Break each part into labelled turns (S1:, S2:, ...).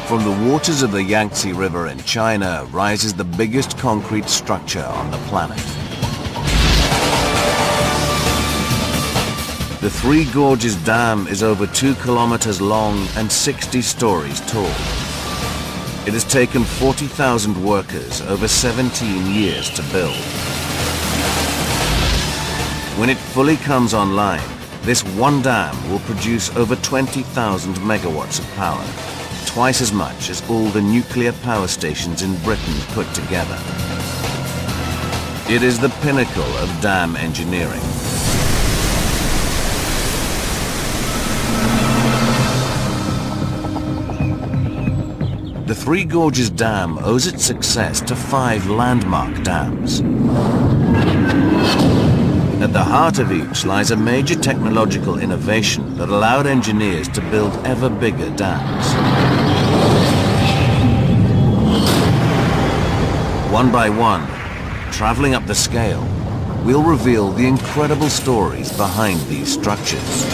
S1: From the waters of the Yangtze River in China rises the biggest concrete structure on the planet. The Three Gorges Dam is over 2 kilometers long and 60 stories tall. It has taken 40,000 workers over 17 years to build. When it fully comes online, this one dam will produce over 20,000 megawatts of power, twice as much as all the nuclear power stations in Britain put together. It is the pinnacle of dam engineering. The Three Gorges Dam owes its success to 5 landmark dams. At the heart of each lies a major technological innovation that allowed engineers to build ever bigger dams. One by one, traveling up the scale, we'll reveal the incredible stories behind these structures.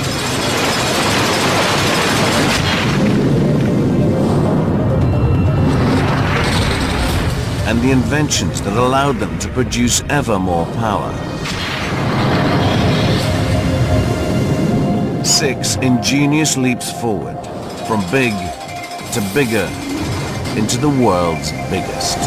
S1: And the inventions that allowed them to produce ever more power. 6 ingenious leaps forward, from big to bigger, into the world's biggest.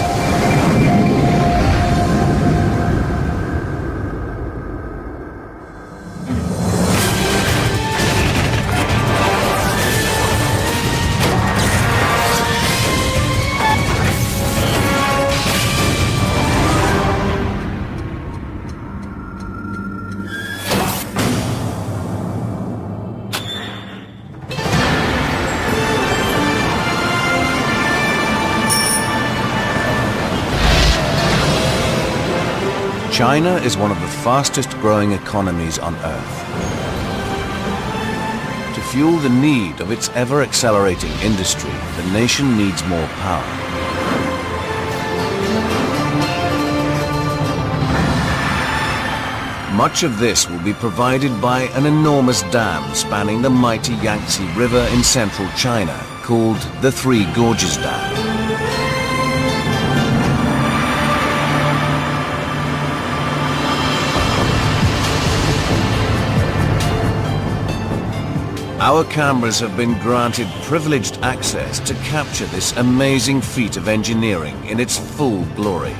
S1: China is one of the fastest growing economies on Earth. To fuel the need of its ever-accelerating industry, the nation needs more power. Much of this will be provided by an enormous dam spanning the mighty Yangtze River in central China, called the Three Gorges Dam. Our cameras have been granted privileged access to capture this amazing feat of engineering in its full glory.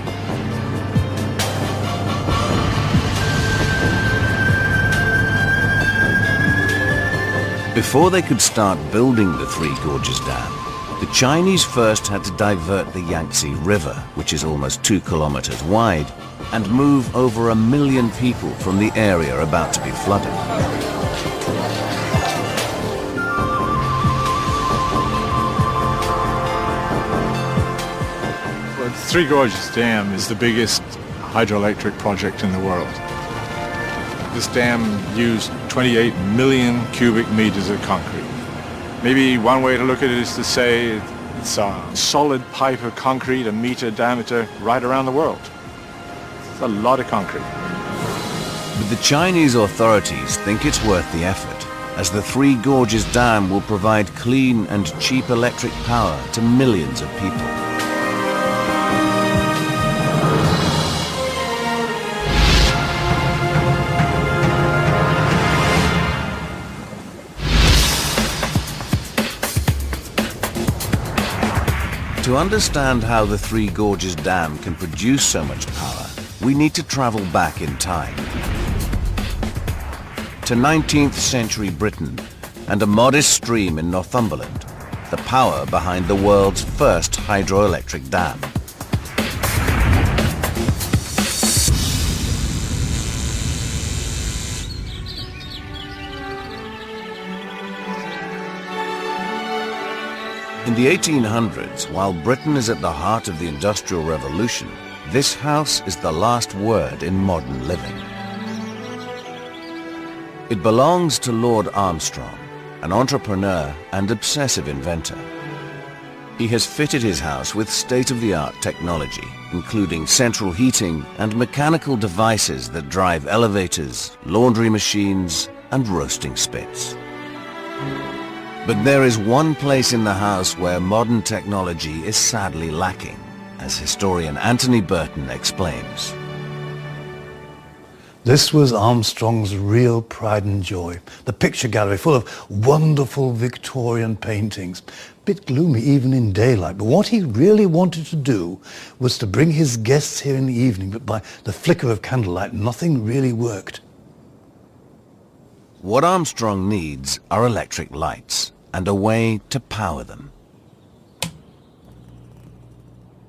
S1: Before they could start building the Three Gorges Dam, the Chinese first had to divert the Yangtze River, which is almost 2 kilometers wide, and move over 1 million people from the area about to be flooded.
S2: The Three Gorges Dam is the biggest hydroelectric project in the world. This dam used 28 million cubic meters of concrete. Maybe one way to look at it is to say it's a solid pipe of concrete, 1 meter diameter, right around the world. It's a lot of concrete.
S1: But the Chinese authorities think it's worth the effort, as the Three Gorges Dam will provide clean and cheap electric power to millions of people. To understand how the Three Gorges Dam can produce so much power, we need to travel back in time to 19th century Britain and a modest stream in Northumberland, the power behind the world's first hydroelectric dam. In the 1800s, while Britain is at the heart of the Industrial Revolution, this house is the last word in modern living. It belongs to Lord Armstrong, an entrepreneur and obsessive inventor. He has fitted his house with state-of-the-art technology, including central heating and mechanical devices that drive elevators, laundry machines, and roasting spits. But there is one place in the house where modern technology is sadly lacking, as historian Anthony Burton explains.
S3: This was Armstrong's real pride and joy. The picture gallery full of wonderful Victorian paintings. Bit gloomy even in daylight, but what he really wanted to do was to bring his guests here in the evening, but by the flicker of candlelight, nothing really worked.
S1: What Armstrong needs are electric lights and a way to power them.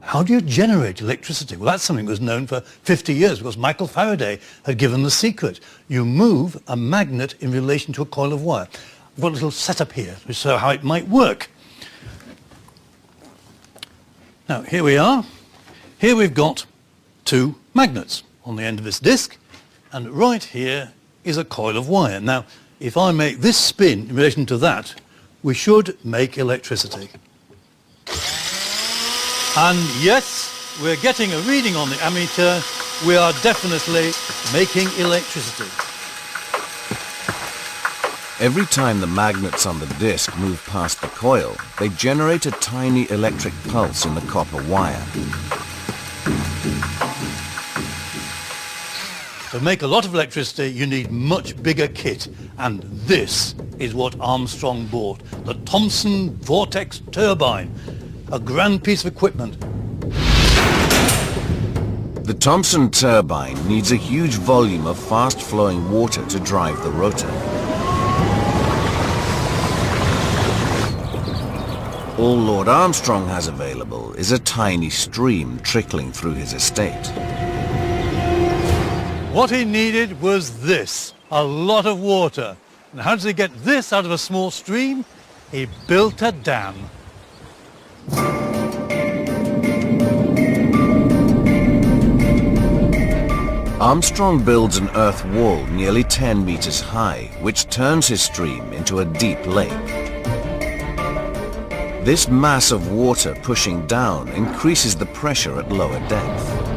S3: How do you generate electricity? Well, that's something that was known for 50 years because Michael Faraday had given the secret. You move a magnet in relation to a coil of wire. I've got a little setup here to show how it might work. Now, here we are. Here we've got two magnets on the end of this disc, and right here is a coil of wire. Now, if I make this spin in relation to that, we should make electricity. And yes, we're getting a reading on the ammeter. We are definitely making electricity.
S1: Every time the magnets on the disc move past the coil, they generate a tiny electric pulse in the copper wire.
S3: To make a lot of electricity, you need much bigger kit, and this is what Armstrong bought, the Thomson Vortex turbine, a grand piece of equipment.
S1: The Thomson turbine needs a huge volume of fast-flowing water to drive the rotor. All Lord Armstrong has available is a tiny stream trickling through his estate.
S3: What he needed was this, a lot of water. And how does he get this out of a small stream? He built a dam.
S1: Armstrong builds an earth wall nearly 10 meters high, which turns his stream into a deep lake. This mass of water pushing down increases the pressure at lower depth.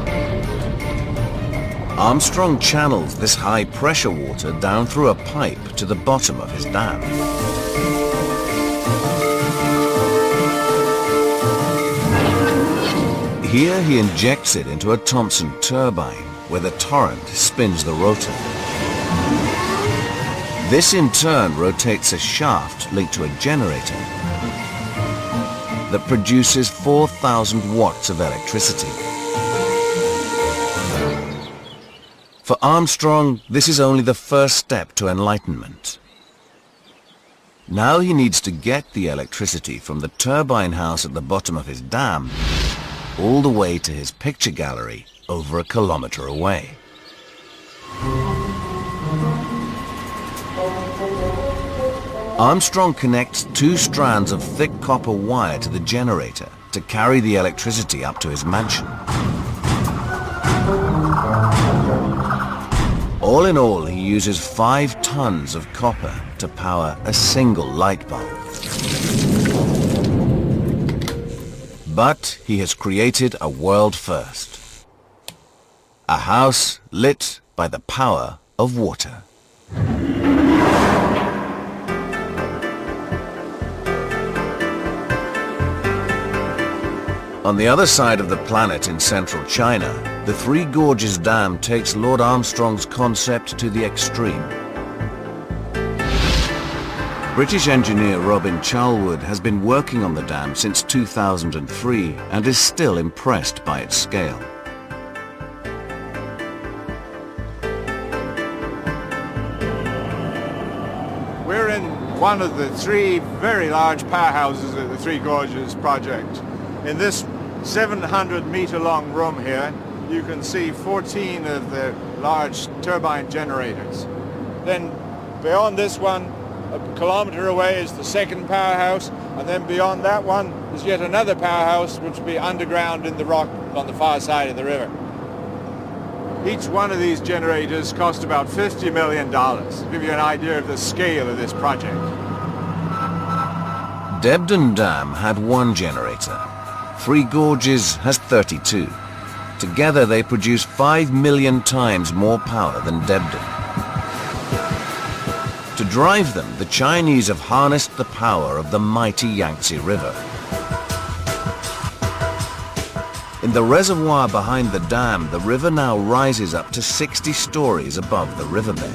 S1: Armstrong channels this high-pressure water down through a pipe to the bottom of his dam. Here he injects it into a Thomson turbine, where the torrent spins the rotor. This in turn rotates a shaft linked to a generator that produces 4,000 watts of electricity. For Armstrong, this is only the first step to enlightenment. Now he needs to get the electricity from the turbine house at the bottom of his dam all the way to his picture gallery over a kilometer away. Armstrong connects two strands of thick copper wire to the generator to carry the electricity up to his mansion. All in all, he uses 5 tons of copper to power a single light bulb. But he has created a world first. A house lit by the power of water. On the other side of the planet in central China, the Three Gorges Dam takes Lord Armstrong's concept to the extreme. British engineer Robin Charlwood has been working on the dam since 2003 and is still impressed by its scale.
S2: We're in one of the 3 very large powerhouses of the Three Gorges project. In this 700-meter-long room here, you can see 14 of the large turbine generators. Then beyond this one, a kilometer away is the second powerhouse, and then beyond that one is yet another powerhouse which will be underground in the rock on the far side of the river. Each one of these generators cost about $50 million, to give you an idea of the scale of this project.
S1: Debden Dam had 1 generator. Three Gorges has 32. Together they produce 5 million times more power than Debden. To drive them, the Chinese have harnessed the power of the mighty Yangtze River. In the reservoir behind the dam, the river now rises up to 60 stories above the riverbed.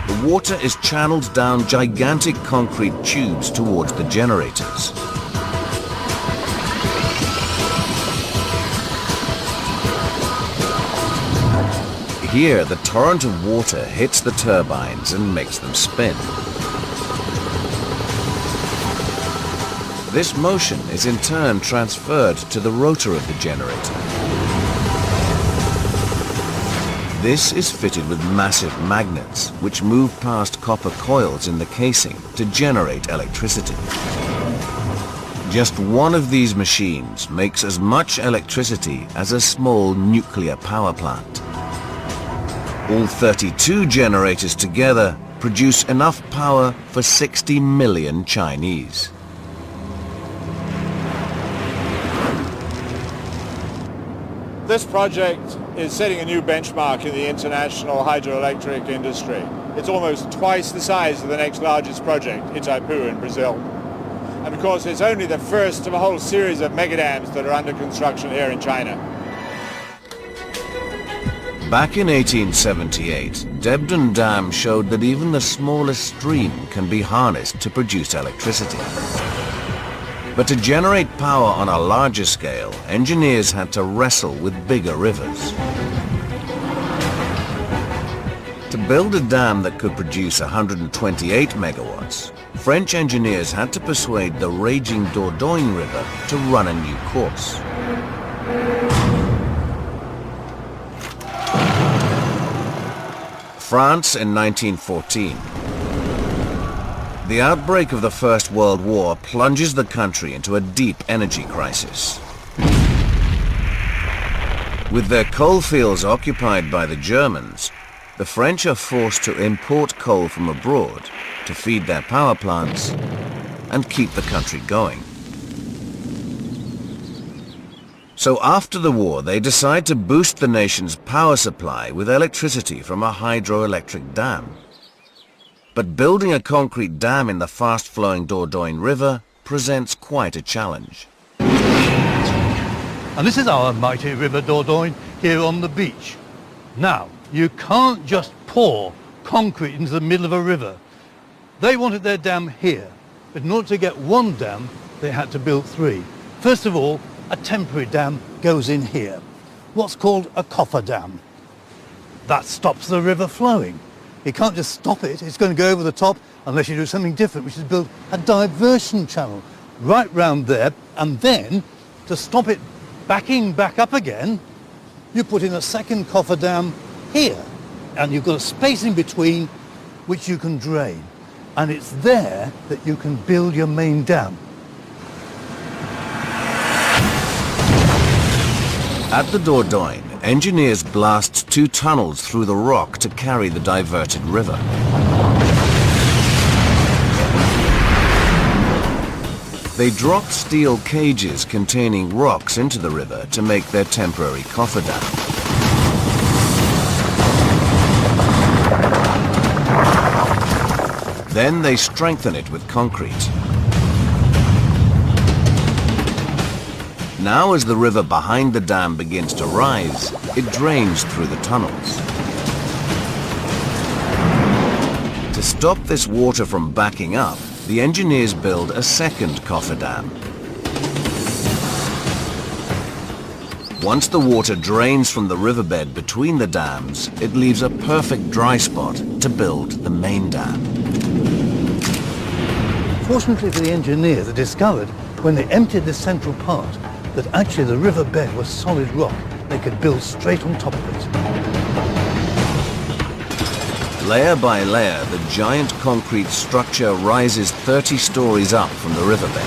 S1: The water is channeled down gigantic concrete tubes towards the generators. Here, the torrent of water hits the turbines and makes them spin. This motion is in turn transferred to the rotor of the generator. This is fitted with massive magnets, which move past copper coils in the casing to generate electricity. Just one of these machines makes as much electricity as a small nuclear power plant. All 32 generators together produce enough power for 60 million Chinese.
S2: This project is setting a new benchmark in the international hydroelectric industry. It's almost twice the size of the next largest project, Itaipu in Brazil. And of course, it's only the first of a whole series of megadams that are under construction here in China.
S1: Back in 1878, Debden Dam showed that even the smallest stream can be harnessed to produce electricity. But to generate power on a larger scale, engineers had to wrestle with bigger rivers. To build a dam that could produce 128 megawatts, French engineers had to persuade the raging Dordogne River to run a new course. France in 1914. The outbreak of the First World War plunges the country into a deep energy crisis. With their coal fields occupied by the Germans, the French are forced to import coal from abroad to feed their power plants and keep the country going. So after the war, they decide to boost the nation's power supply with electricity from a hydroelectric dam. But building a concrete dam in the fast-flowing Dordogne River presents quite a challenge.
S3: And this is our mighty River Dordogne here on the beach. Now, you can't just pour concrete into the middle of a river. They wanted their dam here, but in order to get one dam, they had to build three. First of all, a temporary dam goes in here, what's called a coffer dam. That stops the river flowing. You can't just stop it, it's going to go over the top unless you do something different, which is build a diversion channel right round there, and then to stop it backing back up again, you put in a second coffer dam here, and you've got a space in between which you can drain, and it's there that you can build your main dam.
S1: At the Dordogne, engineers blast 2 tunnels through the rock to carry the diverted river. They drop steel cages containing rocks into the river to make their temporary coffer dam. Then they strengthen it with concrete. Now, as the river behind the dam begins to rise, it drains through the tunnels. To stop this water from backing up, the engineers build a second coffer dam. Once the water drains from the riverbed between the dams, it leaves a perfect dry spot to build the main dam.
S3: Fortunately for the engineers, they discovered when they emptied the central part that actually the riverbed was solid rock. They could build straight on top of it.
S1: Layer by layer, the giant concrete structure rises 30 stories up from the riverbed.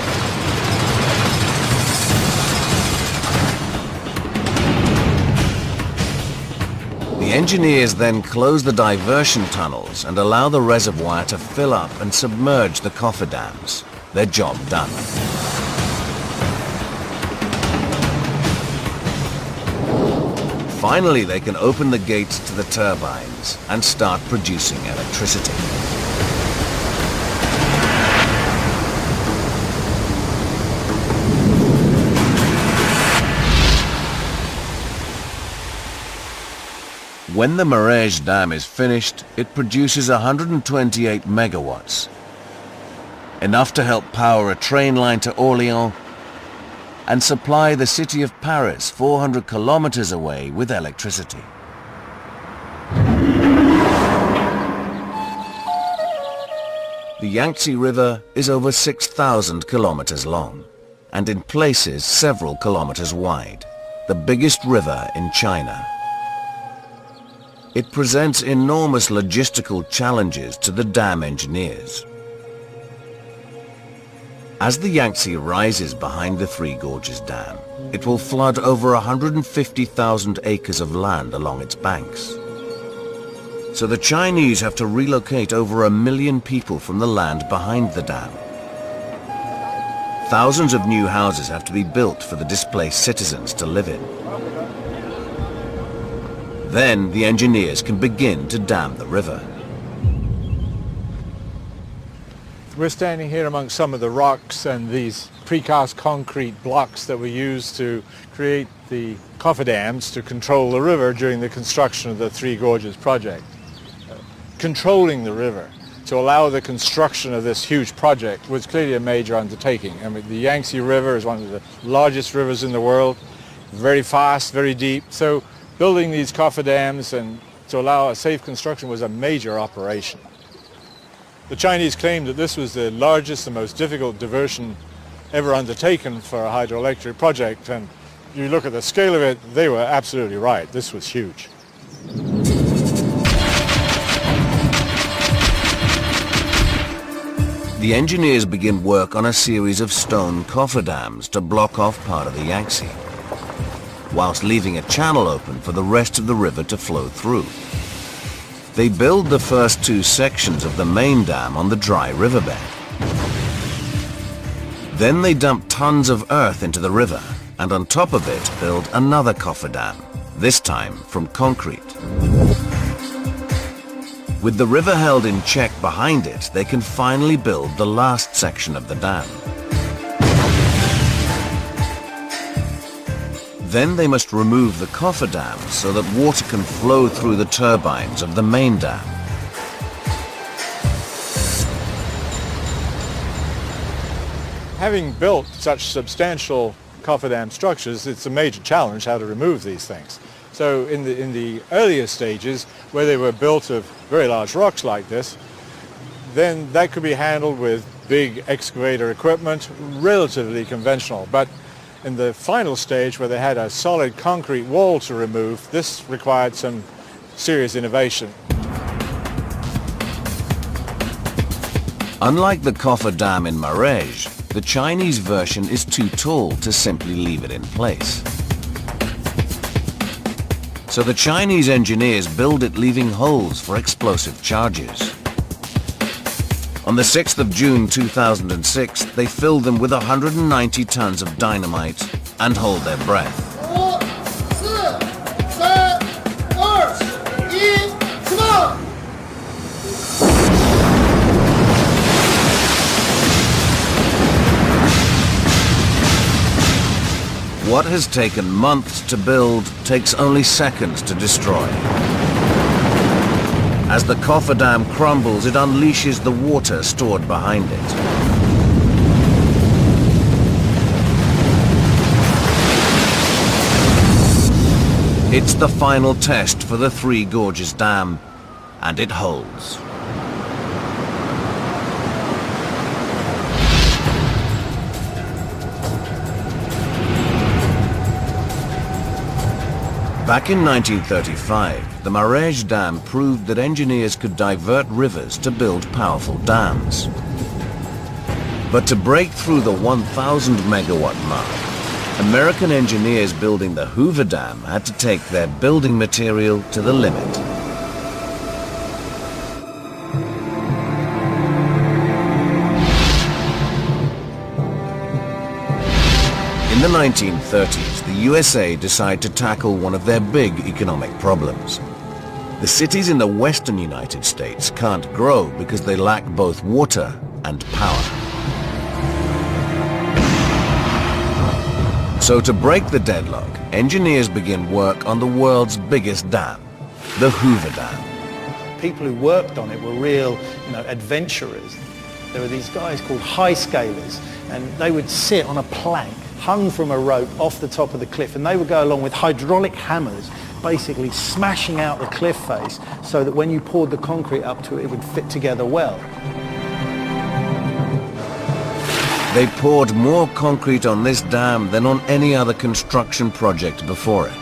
S1: The engineers then close the diversion tunnels and allow the reservoir to fill up and submerge the coffer dams. Their job done. Finally, they can open the gates to the turbines and start producing electricity. When the Marais Dam is finished, it produces 128 megawatts, enough to help power a train line to Orléans and supply the city of Paris 400 kilometers away with electricity. The Yangtze River is over 6,000 kilometers long and in places several kilometers wide, the biggest river in China. It presents enormous logistical challenges to the dam engineers. As the Yangtze rises behind the Three Gorges Dam, it will flood over 150,000 acres of land along its banks. So the Chinese have to relocate over 1 million people from the land behind the dam. Thousands of new houses have to be built for the displaced citizens to live in. Then the engineers can begin to dam the river.
S2: We're standing here among some of the rocks and these precast concrete blocks that were used to create the cofferdams to control the river during the construction of the Three Gorges project. Controlling the river to allow the construction of this huge project was clearly a major undertaking. I mean, the Yangtze River is one of the largest rivers in the world, very fast, very deep. So building these cofferdams and to allow a safe construction was a major operation. The Chinese claimed that this was the largest and most difficult diversion ever undertaken for a hydroelectric project, and you look at the scale of it, they were absolutely right. This was huge.
S1: The engineers begin work on a series of stone cofferdams to block off part of the Yangtze, whilst leaving a channel open for the rest of the river to flow through. They build the first two sections of the main dam on the dry riverbed. Then they dump tons of earth into the river and on top of it build another cofferdam, this time from concrete. With the river held in check behind it, they can finally build the last section of the dam. Then they must remove the cofferdam so that water can flow through the turbines of the main dam.
S2: Having built such substantial cofferdam structures, it's a major challenge how to remove these things. So in the earlier stages, where they were built of very large rocks like this, then that could be handled with big excavator equipment, relatively conventional. But in the final stage, where they had a solid concrete wall to remove, this required some serious innovation.
S1: Unlike the cofferdam in Marais, the Chinese version is too tall to simply leave it in place. So the Chinese engineers build it leaving holes for explosive charges. On the 6th of June 2006, they filled them with 190 tons of dynamite and hold their breath. 5, 4, 3, 2, 1. What has taken months to build takes only seconds to destroy. As the cofferdam crumbles, it unleashes the water stored behind it. It's the final test for the Three Gorges Dam, and it holds. Back in 1935, the Marais Dam proved that engineers could divert rivers to build powerful dams. But to break through the 1,000 megawatt mark, American engineers building the Hoover Dam had to take their building material to the limit. In the 1930s, the USA decide to tackle one of their big economic problems. The cities in the western United States can't grow because they lack both water and power. So to break the deadlock, engineers begin work on the world's biggest dam, the Hoover Dam.
S4: People who worked on it were real, adventurers. There were these guys called high scalers, and they would sit on a plank hung from a rope off the top of the cliff, and they would go along with hydraulic hammers, basically smashing out the cliff face so that when you poured the concrete up to it, it would fit together well.
S1: They poured more concrete on this dam than on any other construction project before it.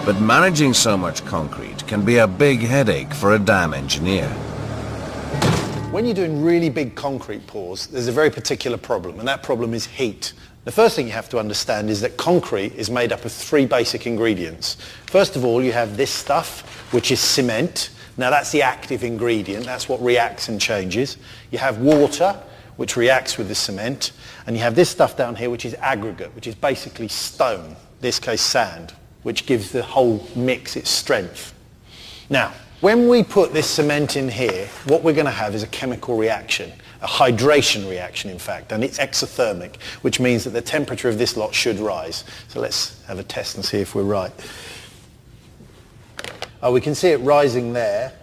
S1: But managing so much concrete can be a big headache for a dam engineer.
S4: When you're doing really big concrete pours, there's a very particular problem, and that problem is heat. The first thing you have to understand is that concrete is made up of three basic ingredients. First of all, you have this stuff, which is cement. Now that's the active ingredient, that's what reacts and changes. You have water, which reacts with the cement, and you have this stuff down here, which is aggregate, which is basically stone, in this case sand, which gives the whole mix its strength. Now, when we put this cement in here, what we're going to have is a chemical reaction, a hydration reaction in fact, and it's exothermic, which means that the temperature of this lot should rise. So let's have a test and see if we're right. We can see it rising there,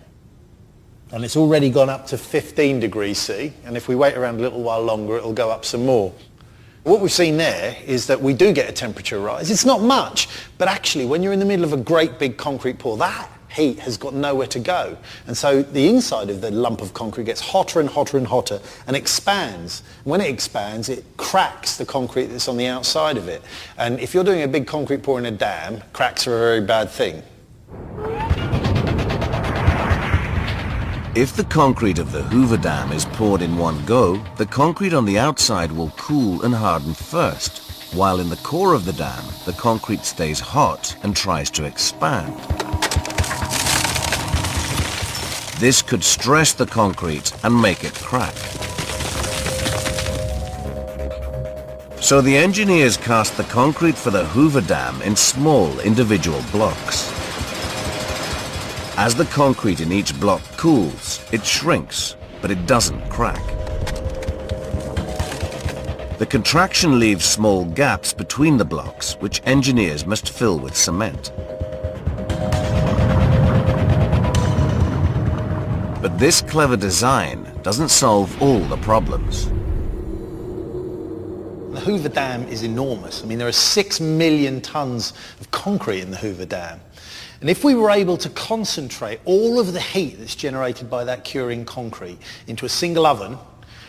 S4: and it's already gone up to 15 degrees C, and if we wait around a little while longer, it'll go up some more. What we've seen there is that we do get a temperature rise. It's not much, but actually when you're in the middle of a great big concrete pour, that heat has got nowhere to go. And so the inside of the lump of concrete gets hotter and hotter and hotter and expands. When it expands, it cracks the concrete that's on the outside of it. And if you're doing a big concrete pour in a dam, cracks are a very bad thing.
S1: If the concrete of the Hoover Dam is poured in one go, the concrete on the outside will cool and harden first, while in the core of the dam, the concrete stays hot and tries to expand. This could stress the concrete and make it crack. So the engineers cast the concrete for the Hoover Dam in small individual blocks. As the concrete in each block cools, it shrinks, but it doesn't crack. The contraction leaves small gaps between the blocks, which engineers must fill with cement. But this clever design doesn't solve all the problems.
S4: The Hoover Dam is enormous. I mean, there are 6 million tons of concrete in the Hoover Dam. And if we were able to concentrate all of the heat that's generated by that curing concrete into a single oven,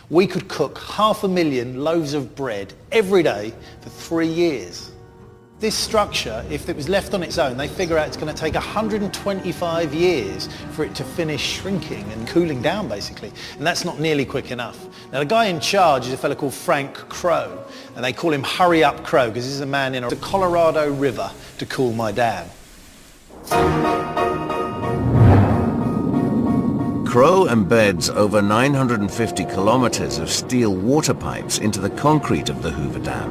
S4: we could cook 500,000 loaves of bread every day for 3 years. This structure, if it was left on its own, they figure out it's going to take 125 years for it to finish shrinking and cooling down, basically. And that's not nearly quick enough. Now, the guy in charge is a fellow called Frank Crow, and they call him Hurry Up Crow, because he's a man in the Colorado River to cool my dam.
S1: Crow embeds over 950 kilometers of steel water pipes into the concrete of the Hoover Dam.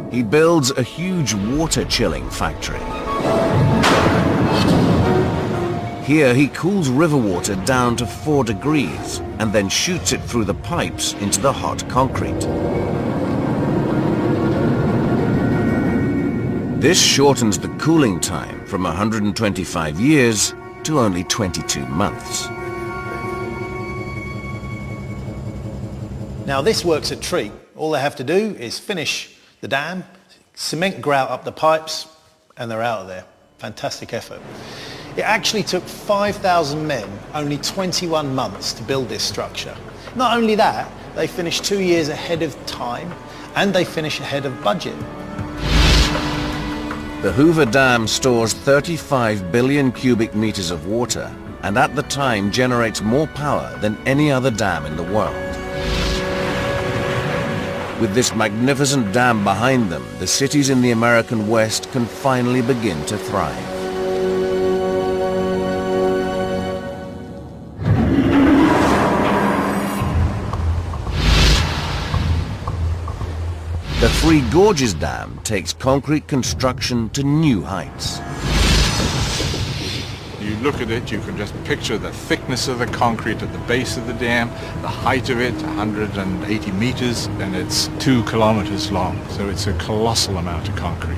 S1: He builds a huge water chilling factory. Here he cools river water down to 4 degrees and then shoots it through the pipes into the hot concrete. This shortens the cooling time from 125 years to only 22 months.
S4: Now this works a treat. All they have to do is finish the dam, cement grout up the pipes, and they're out of there. Fantastic effort. It actually took 5,000 men only 21 months to build this structure. Not only that, they finished 2 years ahead of time, and they finished ahead of budget.
S1: The Hoover Dam stores 35 billion cubic meters of water, and at the time generates more power than any other dam in the world. With this magnificent dam behind them, the cities in the American West can finally begin to thrive. The Three Gorges Dam takes concrete construction to new heights.
S2: You look at it, you can just picture the thickness of the concrete at the base of the dam, the height of it, 180 meters, and it's 2 kilometers long. So it's a colossal amount of concrete.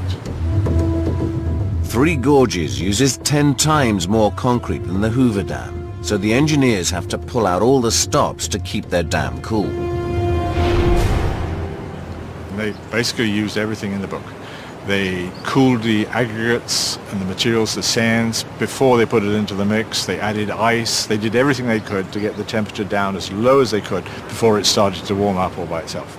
S1: Three Gorges uses 10 times more concrete than the Hoover Dam, so the engineers have to pull out all the stops to keep their dam cool.
S2: They basically used everything in the book. They cooled the aggregates and the materials, the sands, before they put it into the mix. They added ice. They did everything they could to get the temperature down as low as they could before it started to warm up all by itself.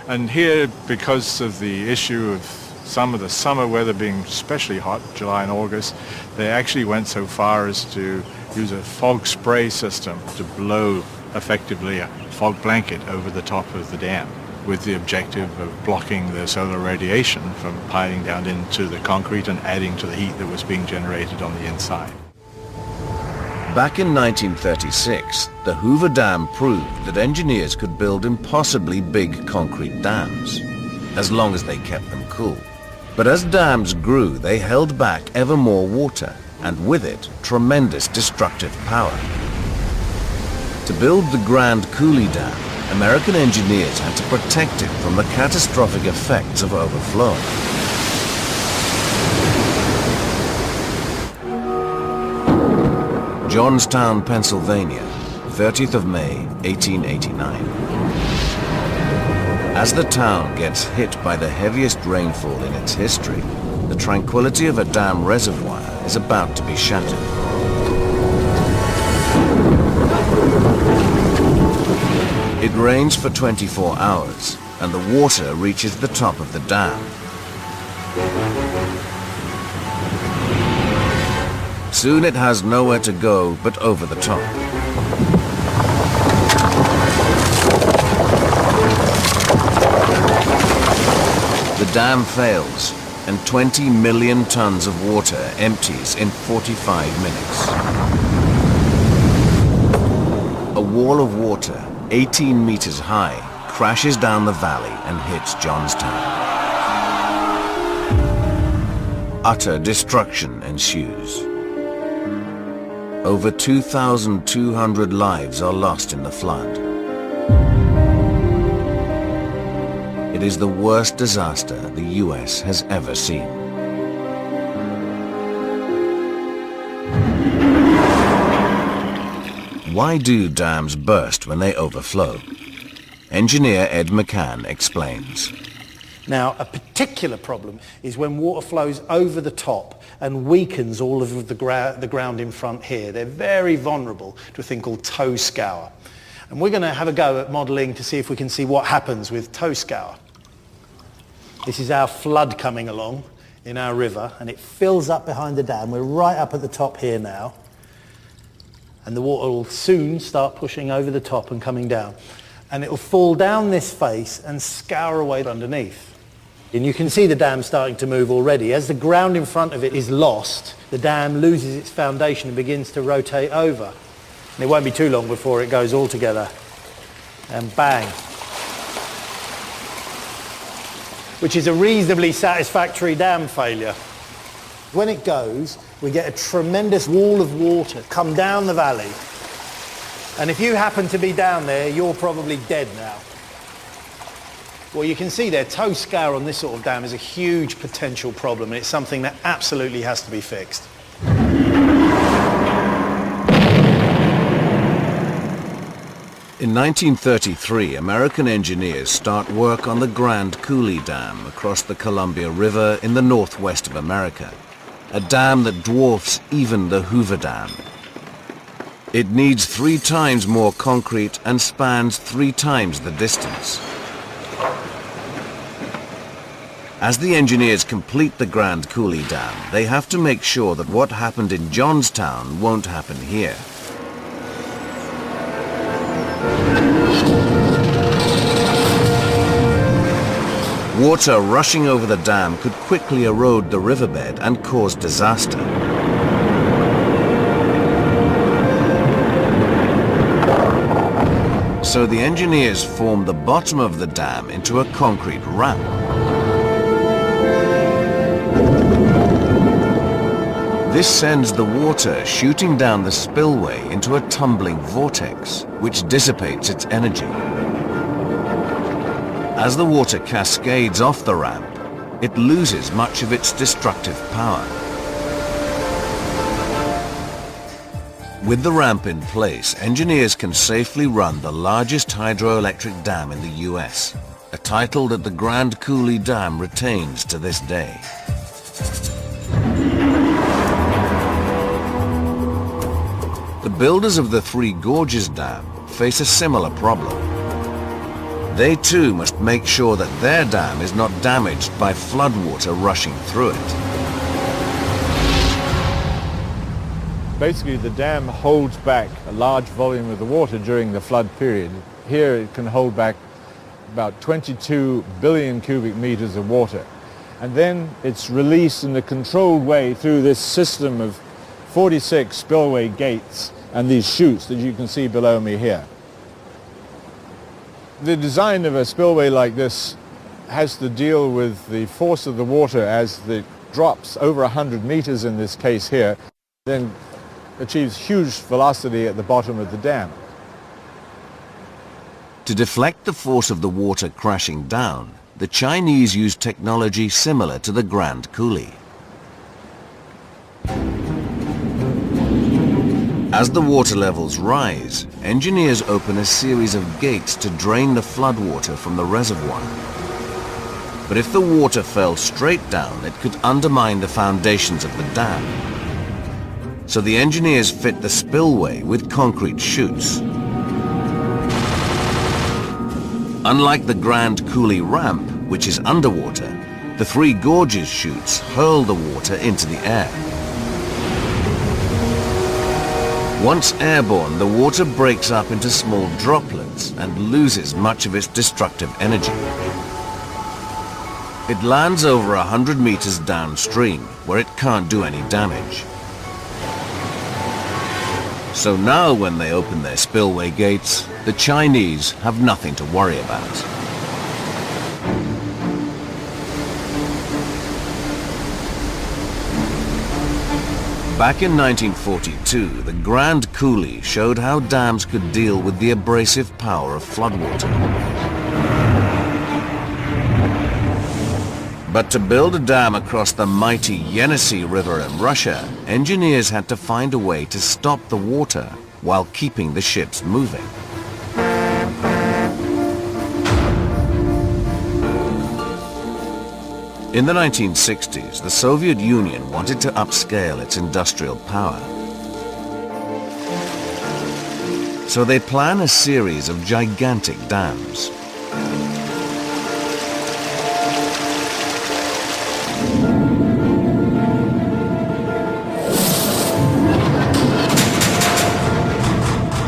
S2: And here, because of the issue of some of the summer weather being especially hot, July and August, they actually went so far as to use a fog spray system to blow effectively a fog blanket over the top of the dam, with the objective of blocking the solar radiation from piling down into the concrete and adding to the heat that was being generated on the inside.
S1: Back in 1936, the Hoover Dam proved that engineers could build impossibly big concrete dams, as long as they kept them cool. But as dams grew, they held back ever more water, and with it, tremendous destructive power. To build the Grand Coulee Dam, American engineers had to protect it from the catastrophic effects of overflowing. Johnstown, Pennsylvania, 30th of May, 1889. As the town gets hit by the heaviest rainfall in its history, the tranquility of a dam reservoir is about to be shattered. It rains for 24 hours, and the water reaches the top of the dam. Soon it has nowhere to go but over the top. The dam fails, and 20 million tons of water empties in 45 minutes. A wall of water, 18 meters high, crashes down the valley and hits Johnstown. Utter destruction ensues. Over 2,200 lives are lost in the flood. It is the worst disaster the US has ever seen. Why do dams burst when they overflow? Engineer Ed McCann explains.
S4: Now, a particular problem is when water flows over the top and weakens all of the ground in front here. They're very vulnerable to a thing called tow scour. And we're going to have a go at modelling to see if we can see what happens with tow scour. This is our flood coming along in our river, and it fills up behind the dam. We're right up at the top here now. And the water will soon start pushing over the top and coming down. And it will fall down this face and scour away underneath. And you can see the dam starting to move already. As the ground in front of it is lost, the dam loses its foundation and begins to rotate over. And it won't be too long before it goes all together. And bang. Which is a reasonably satisfactory dam failure. When it goes, we get a tremendous wall of water come down the valley. And if you happen to be down there, you're probably dead now. Well, you can see there, tow scour on this sort of dam is a huge potential problem, and it's something that absolutely has to be fixed.
S1: In 1933, American engineers start work on the Grand Coulee Dam across the Columbia River in the northwest of America, a dam that dwarfs even the Hoover Dam. It needs 3 times more concrete and spans 3 times the distance. As the engineers complete the Grand Coulee Dam, they have to make sure that what happened in Johnstown won't happen here. Water rushing over the dam could quickly erode the riverbed and cause disaster. So the engineers formed the bottom of the dam into a concrete ramp. This sends the water shooting down the spillway into a tumbling vortex, which dissipates its energy. As the water cascades off the ramp, it loses much of its destructive power. With the ramp in place, engineers can safely run the largest hydroelectric dam in the US, a title that the Grand Coulee Dam retains to this day. The builders of the Three Gorges Dam face a similar problem. They too must make sure that their dam is not damaged by floodwater rushing through it.
S2: Basically, the dam holds back a large volume of the water during the flood period. Here it can hold back about 22 billion cubic meters of water. And then it's released in a controlled way through this system of 46 spillway gates and these chutes that you can see below me here. The design of a spillway like this has to deal with the force of the water as it drops over 100 meters in this case here, then achieves huge velocity at the bottom of the dam.
S1: To deflect the force of the water crashing down, the Chinese used technology similar to the Grand Coulee. As the water levels rise, engineers open a series of gates to drain the floodwater from the reservoir. But if the water fell straight down, it could undermine the foundations of the dam. So the engineers fit the spillway with concrete chutes. Unlike the Grand Coulee ramp, which is underwater, the Three Gorges chutes hurl the water into the air. Once airborne, the water breaks up into small droplets and loses much of its destructive energy. It lands over 100 meters downstream, where it can't do any damage. So now when they open their spillway gates, the Chinese have nothing to worry about. Back in 1942, the Grand Coulee showed how dams could deal with the abrasive power of floodwater. But to build a dam across the mighty Yenisei River in Russia, engineers had to find a way to stop the water while keeping the ships moving. In the 1960s, the Soviet Union wanted to upscale its industrial power. So they plan a series of gigantic dams.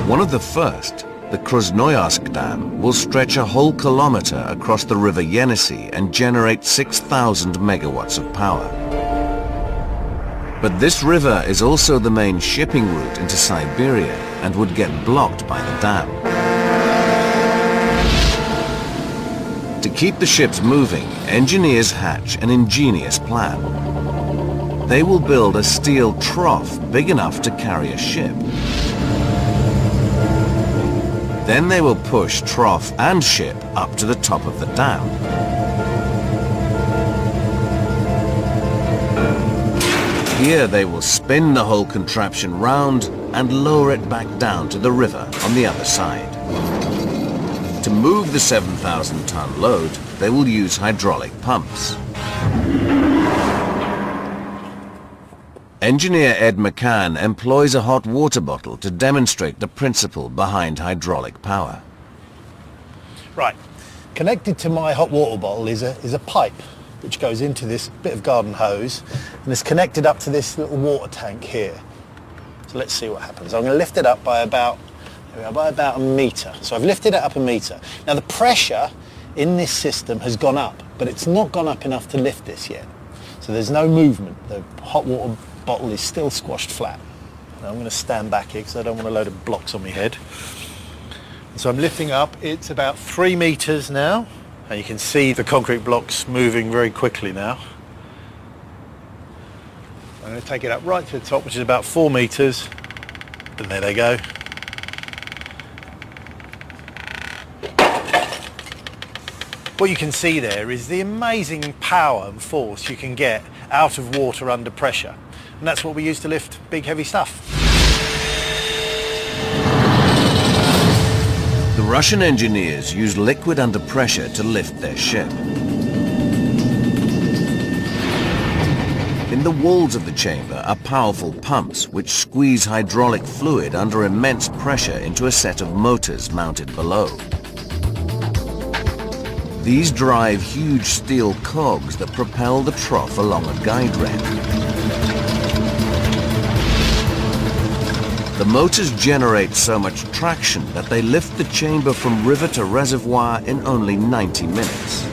S1: One of the first, the Krasnoyarsk Dam, will stretch a whole kilometer across the river Yenisei and generate 6,000 megawatts of power. But this river is also the main shipping route into Siberia and would get blocked by the dam. To keep the ships moving, engineers hatch an ingenious plan. They will build a steel trough big enough to carry a ship. Then they will push trough and ship up to the top of the dam. Here they will spin the whole contraption round and lower it back down to the river on the other side. To move the 7,000-ton load, they will use hydraulic pumps. Engineer Ed McCann employs a hot water bottle to demonstrate the principle behind hydraulic power.
S4: Right, connected to my hot water bottle is a pipe which goes into this bit of garden hose and is connected up to this little water tank here. So let's see what happens. I'm going to lift it up by about a metre. So I've lifted it up a metre. Now the pressure in this system has gone up, but it's not gone up enough to lift this yet. So there's no movement. The hot water bottle is still squashed flat. Now I'm going to stand back here because I don't want a load of blocks on my head. So I'm lifting up, it's about 3 meters now, and you can see the concrete blocks moving very quickly now. I'm going to take it up right to the top, which is about 4 meters, and there they go. What you can see there is the amazing power and force you can get out of water under pressure. And that's what we use to lift big heavy stuff.
S1: The Russian engineers use liquid under pressure to lift their ship. In the walls of the chamber are powerful pumps which squeeze hydraulic fluid under immense pressure into a set of motors mounted below. These drive huge steel cogs that propel the trough along a guide rail. The motors generate so much traction that they lift the chamber from river to reservoir in only 90 minutes.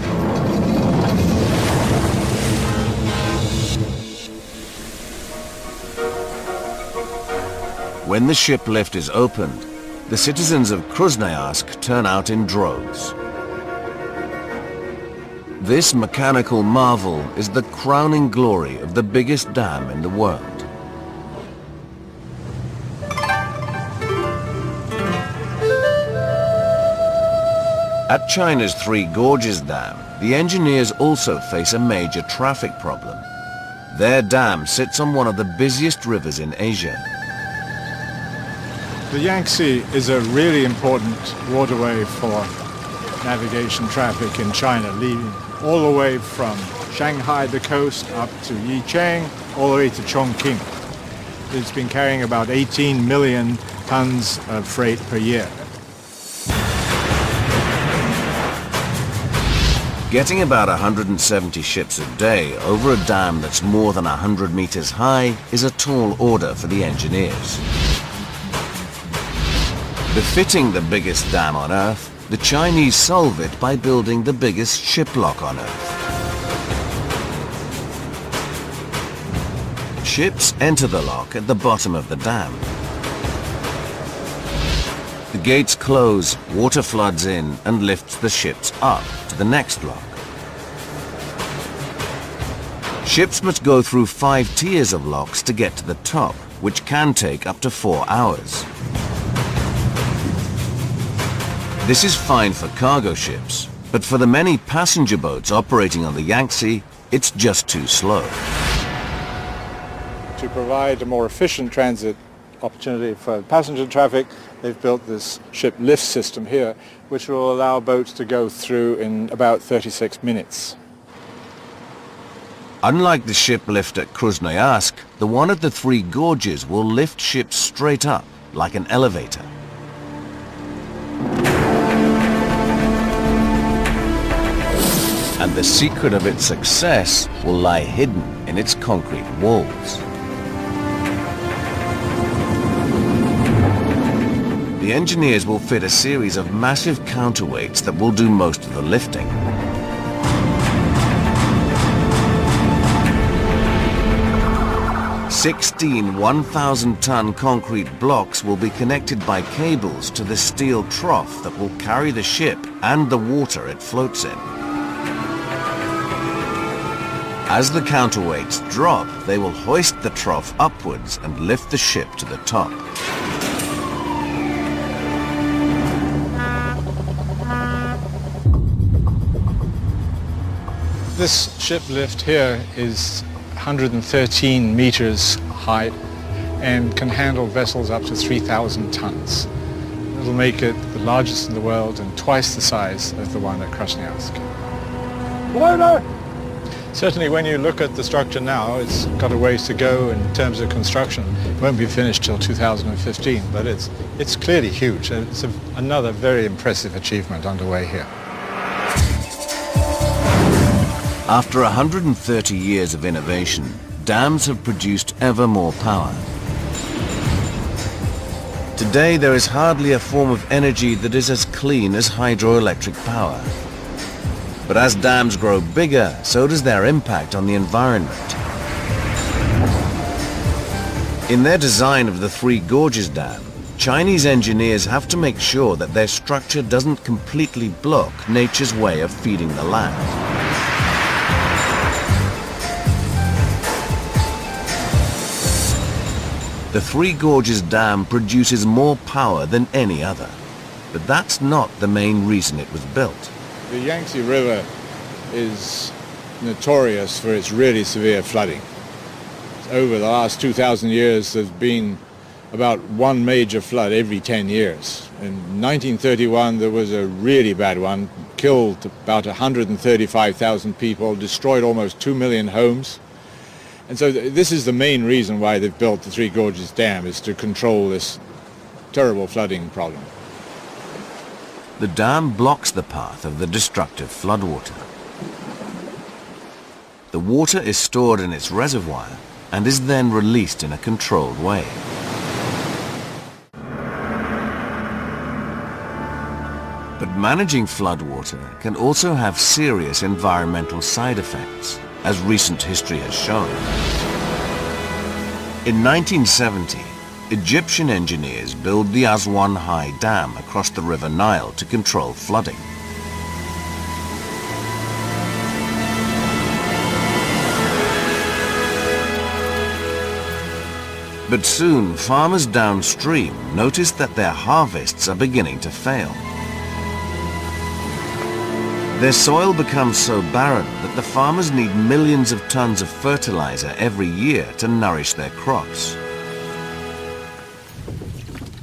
S1: When the ship lift is opened, the citizens of Krasnoyarsk turn out in droves. This mechanical marvel is the crowning glory of the biggest dam in the world. At China's Three Gorges Dam, the engineers also face a major traffic problem. Their dam sits on one of the busiest rivers in Asia.
S2: The Yangtze is a really important waterway for navigation traffic in China, leading all the way from Shanghai, the coast, up to Yichang, all the way to Chongqing. It's been carrying about 18 million tons of freight per year.
S1: Getting about 170 ships a day over a dam that's more than 100 meters high is a tall order for the engineers. Befitting the biggest dam on Earth, the Chinese solve it by building the biggest ship lock on Earth. Ships enter the lock at the bottom of the dam. The gates close, water floods in and lifts the ships up to the next lock. Ships must go through 5 tiers of locks to get to the top, which can take up to 4 hours. This is fine for cargo ships, but for the many passenger boats operating on the Yangtze, it's just too slow.
S2: To provide a more efficient transit opportunity for passenger traffic, they've built this ship lift system here, which will allow boats to go through in about 36 minutes.
S1: Unlike the ship lift at Krasnoyarsk, the one at the Three Gorges will lift ships straight up, like an elevator. And the secret of its success will lie hidden in its concrete walls. The engineers will fit a series of massive counterweights that will do most of the lifting. Sixteen 1,000-ton concrete blocks will be connected by cables to the steel trough that will carry the ship and the water it floats in. As the counterweights drop, they will hoist the trough upwards and lift the ship to the top.
S2: This ship lift here is 113 meters high and can handle vessels up to 3,000 tons. It'll make it the largest in the world and twice the size of the one at Krasnoyarsk. Certainly when you look at the structure now, it's got a ways to go in terms of construction. It won't be finished till 2015, but it's clearly huge. It's another very impressive achievement underway here.
S1: After 130 years of innovation, dams have produced ever more power. Today there is hardly a form of energy that is as clean as hydroelectric power. But as dams grow bigger, so does their impact on the environment. In their design of the Three Gorges Dam, Chinese engineers have to make sure that their structure doesn't completely block nature's way of feeding the land. The Three Gorges Dam produces more power than any other, but that's not the main reason it was built.
S2: The Yangtze River is notorious for its really severe flooding. Over the last 2,000 years, there's been about one major flood every 10 years. In 1931, there was a really bad one, killed about 135,000 people, destroyed almost 2 million homes. And so this is the main reason why they've built the Three Gorges Dam, is to control this terrible flooding problem.
S1: The dam blocks the path of the destructive floodwater. The water is stored in its reservoir and is then released in a controlled way. But managing floodwater can also have serious environmental side effects, as recent history has shown. In 1970, Egyptian engineers built the Aswan High Dam across the River Nile to control flooding. But soon, farmers downstream noticed that their harvests are beginning to fail. Their soil becomes so barren that the farmers need millions of tons of fertilizer every year to nourish their crops.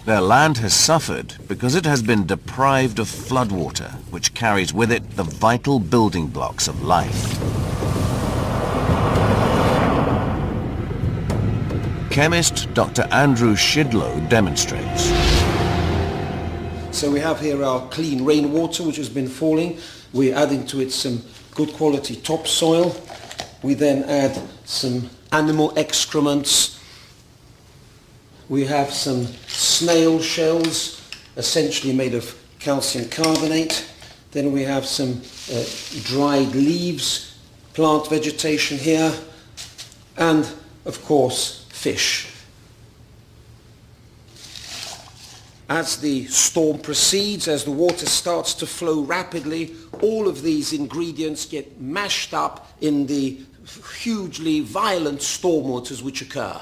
S1: Their land has suffered because it has been deprived of floodwater, which carries with it the vital building blocks of life. Chemist Dr. Andrew Shidlow demonstrates.
S5: So we have here our clean rainwater which has been falling. We're adding to it some good quality topsoil. We then add some animal excrements. We have some snail shells, essentially made of calcium carbonate. Then we have some dried leaves, plant vegetation here, and of course fish. As the storm proceeds, as the water starts to flow rapidly, all of these ingredients get mashed up in the hugely violent storm waters which occur.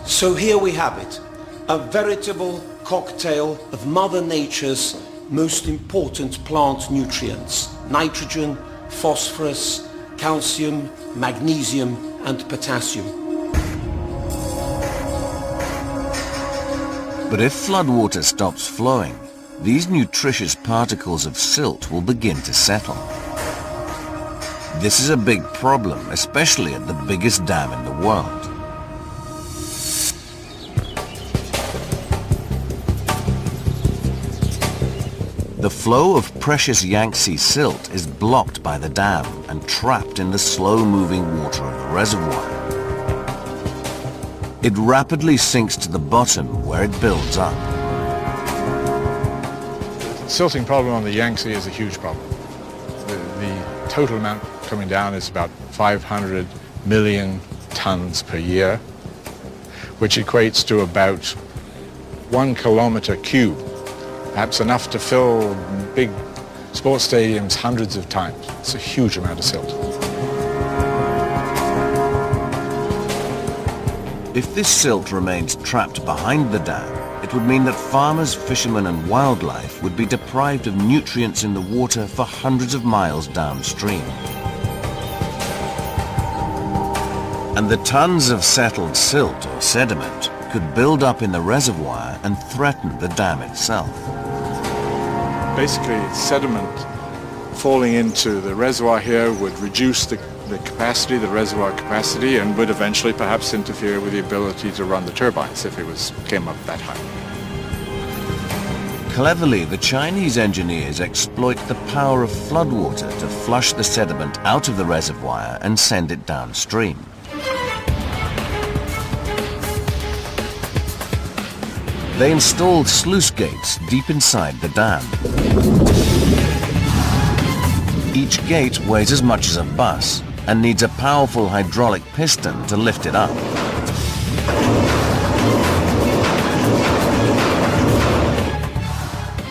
S5: So here we have it, a veritable cocktail of Mother Nature's most important plant nutrients: nitrogen, phosphorus, calcium, magnesium and potassium.
S1: But if floodwater stops flowing, these nutritious particles of silt will begin to settle. This is a big problem, especially at the biggest dam in the world. The flow of precious Yangtze silt is blocked by the dam and trapped in the slow-moving water of the reservoir. It rapidly sinks to the bottom where it builds up.
S2: The silting problem on the Yangtze is a huge problem. The total amount coming down is about 500 million tons per year, which equates to about 1 kilometer cube. Perhaps enough to fill big sports stadiums hundreds of times. It's a huge amount of silt.
S1: If this silt remains trapped behind the dam, it would mean that farmers, fishermen and wildlife would be deprived of nutrients in the water for hundreds of miles downstream. And the tons of settled silt or sediment could build up in the reservoir and threaten the dam itself.
S2: Basically, sediment falling into the reservoir here would reduce the capacity, the reservoir capacity, and would eventually perhaps interfere with the ability to run the turbines if it came up that high.
S1: Cleverly, the Chinese engineers exploit the power of floodwater to flush the sediment out of the reservoir and send it downstream. They installed sluice gates deep inside the dam. Each gate weighs as much as a bus and needs a powerful hydraulic piston to lift it up.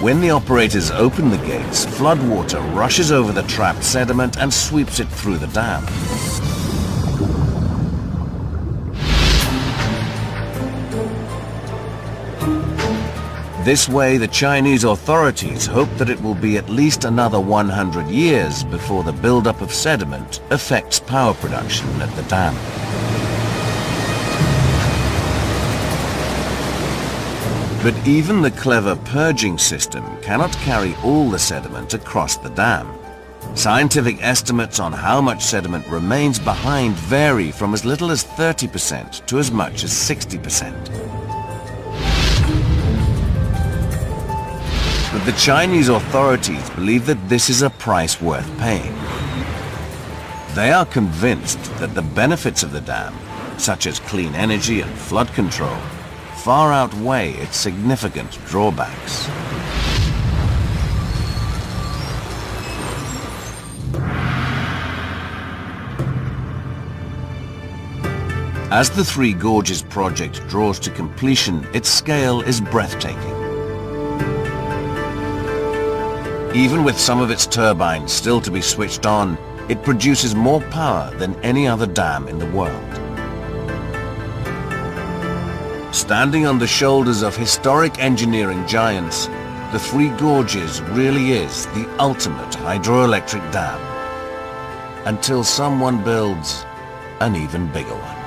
S1: When the operators open the gates, floodwater rushes over the trapped sediment and sweeps it through the dam. This way, the Chinese authorities hope that it will be at least another 100 years before the buildup of sediment affects power production at the dam. But even the clever purging system cannot carry all the sediment across the dam. Scientific estimates on how much sediment remains behind vary from as little as 30% to as much as 60%. But the Chinese authorities believe that this is a price worth paying. They are convinced that the benefits of the dam, such as clean energy and flood control, far outweigh its significant drawbacks. As the Three Gorges project draws to completion, its scale is breathtaking. Even with some of its turbines still to be switched on, it produces more power than any other dam in the world. Standing on the shoulders of historic engineering giants, the Three Gorges really is the ultimate hydroelectric dam. Until someone builds an even bigger one.